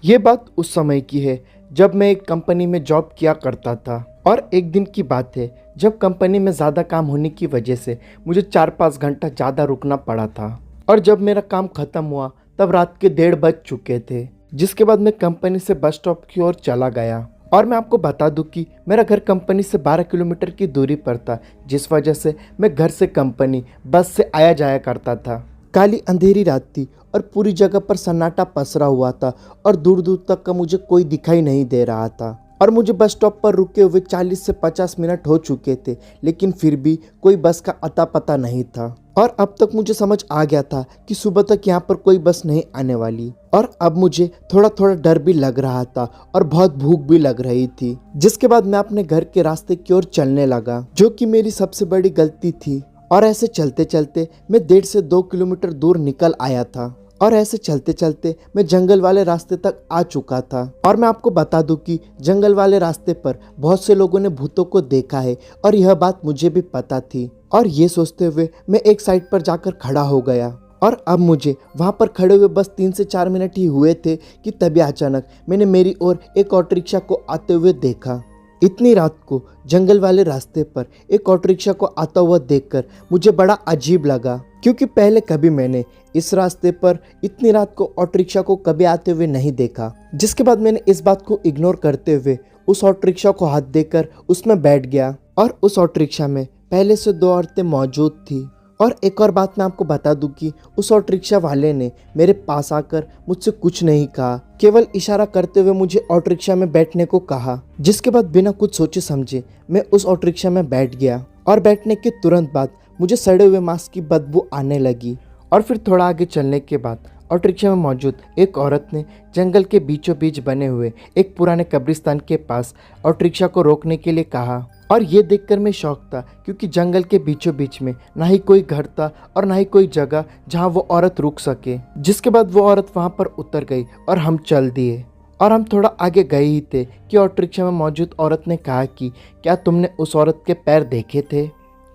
ये बात उस समय की है जब मैं एक कंपनी में जॉब किया करता था। और एक दिन की बात है जब कंपनी में ज़्यादा काम होने की वजह से मुझे 4-5 घंटा ज़्यादा रुकना पड़ा था। और जब मेरा काम ख़त्म हुआ तब रात के 1:30 बज चुके थे, जिसके बाद मैं कंपनी से बस स्टॉप की ओर चला गया। और मैं आपको बता दूं कि मेरा घर कंपनी से 12 किलोमीटर की दूरी पर था, जिस वजह से मैं घर से कंपनी बस से आया जाया करता था। काली अंधेरी रात थी और पूरी जगह पर सन्नाटा पसरा हुआ था और दूर दूर तक का मुझे कोई दिखाई नहीं दे रहा था। और मुझे बस स्टॉप पर रुके हुए 40 से 50 मिनट हो चुके थे, लेकिन फिर भी कोई बस का अता पता नहीं था। और अब तक मुझे समझ आ गया था कि सुबह तक यहाँ पर कोई बस नहीं आने वाली। और अब मुझे थोड़ा थोड़ा डर भी लग रहा था और बहुत भूख भी लग रही थी, जिसके बाद मैं अपने घर के रास्ते की ओर चलने लगा, जो कि मेरी सबसे बड़ी गलती थी। और ऐसे चलते चलते मैं 1.5 से 2 किलोमीटर दूर निकल आया था। और ऐसे चलते चलते मैं जंगल वाले रास्ते तक आ चुका था। और मैं आपको बता दूं कि जंगल वाले रास्ते पर बहुत से लोगों ने भूतों को देखा है और यह बात मुझे भी पता थी। और ये सोचते हुए मैं एक साइड पर जाकर खड़ा हो गया। और अब मुझे वहाँ पर खड़े हुए बस 3 से 4 मिनट ही हुए थे कि तभी अचानक मैंने मेरी ओर एक ऑटो रिक्शा को आते हुए देखा। इतनी रात को जंगल वाले रास्ते पर एक ऑटो रिक्शा को आता हुआ देखकर मुझे बड़ा अजीब लगा, क्योंकि पहले कभी मैंने इस रास्ते पर इतनी रात को ऑटो रिक्शा को कभी आते हुए नहीं देखा। जिसके बाद मैंने इस बात को इग्नोर करते हुए उस ऑटो रिक्शा को हाथ देकर उसमें बैठ गया। और उस ऑटो रिक्शा में पहले से 2 औरतें मौजूद थी। और एक और बात मैं आपको बता दूं कि उस ऑटो रिक्शा वाले ने मेरे पास आकर मुझसे कुछ नहीं कहा, केवल इशारा करते हुए मुझे ऑटो रिक्शा में बैठने को कहा। जिसके बाद बिना कुछ सोचे समझे मैं उस ऑटो रिक्शा में बैठ गया। और बैठने के तुरंत बाद मुझे सड़े हुए मांस की बदबू आने लगी। और फिर थोड़ा आगे चलने के बाद ऑटो रिक्शा में मौजूद एक औरत ने जंगल के बीचों बीच बने हुए एक पुराने कब्रिस्तान के पास ऑटो रिक्शा को रोकने के लिए कहा। और ये देखकर मैं शॉक था, क्योंकि जंगल के बीचों बीच में ना ही कोई घर था और ना ही कोई जगह जहाँ वो औरत रुक सके। जिसके बाद वो औरत वहाँ पर उतर गई और हम चल दिए। और हम थोड़ा आगे गए ही थे कि ऑटो रिक्शा में मौजूद औरत ने कहा कि क्या तुमने उस औरत के पैर देखे थे?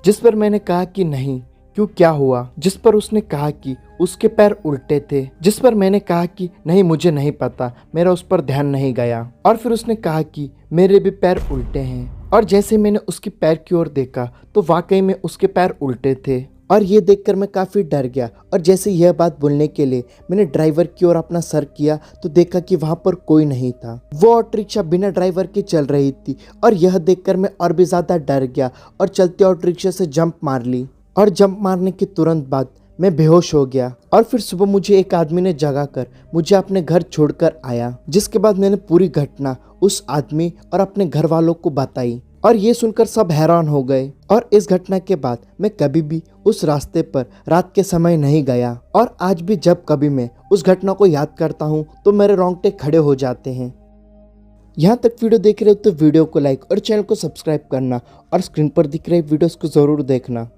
जिस पर मैंने कहा कि नहीं, क्यों, क्या हुआ? जिस पर उसने कहा कि उसके पैर उल्टे थे। जिस पर मैंने कहा कि नहीं, मुझे नहीं पता, मेरा उस पर ध्यान नहीं गया। और फिर उसने कहा कि मेरे भी पैर उल्टे हैं। और जैसे मैंने उसके पैर की ओर देखा तो वाकई में उसके पैर उल्टे थे। और ये देखकर मैं काफ़ी डर गया। और जैसे यह बात बोलने के लिए मैंने ड्राइवर की ओर अपना सर किया तो देखा कि वहाँ पर कोई नहीं था। वो ऑटो रिक्शा बिना ड्राइवर के चल रही थी। और यह देखकर मैं और भी ज़्यादा डर गया और चलते ऑटो रिक्शा से जंप मार ली। और जंप मारने के तुरंत बाद मैं बेहोश हो गया। और फिर सुबह मुझे एक आदमी ने जगा कर मुझे अपने घर छोड़कर आया। जिसके बाद मैंने पूरी घटना उस आदमी और अपने घर वालों को बताई। और ये सुनकर सब हैरान हो गए। और इस घटना के बाद मैं कभी भी उस रास्ते पर रात के समय नहीं गया। और आज भी जब कभी मैं उस घटना को याद करता हूँ तो मेरे रोंगटे खड़े हो जाते हैं। यहाँ तक वीडियो देख रहे हो तो वीडियो को लाइक और चैनल को सब्सक्राइब करना और स्क्रीन पर दिख रहे वीडियोस को ज़रूर देखना।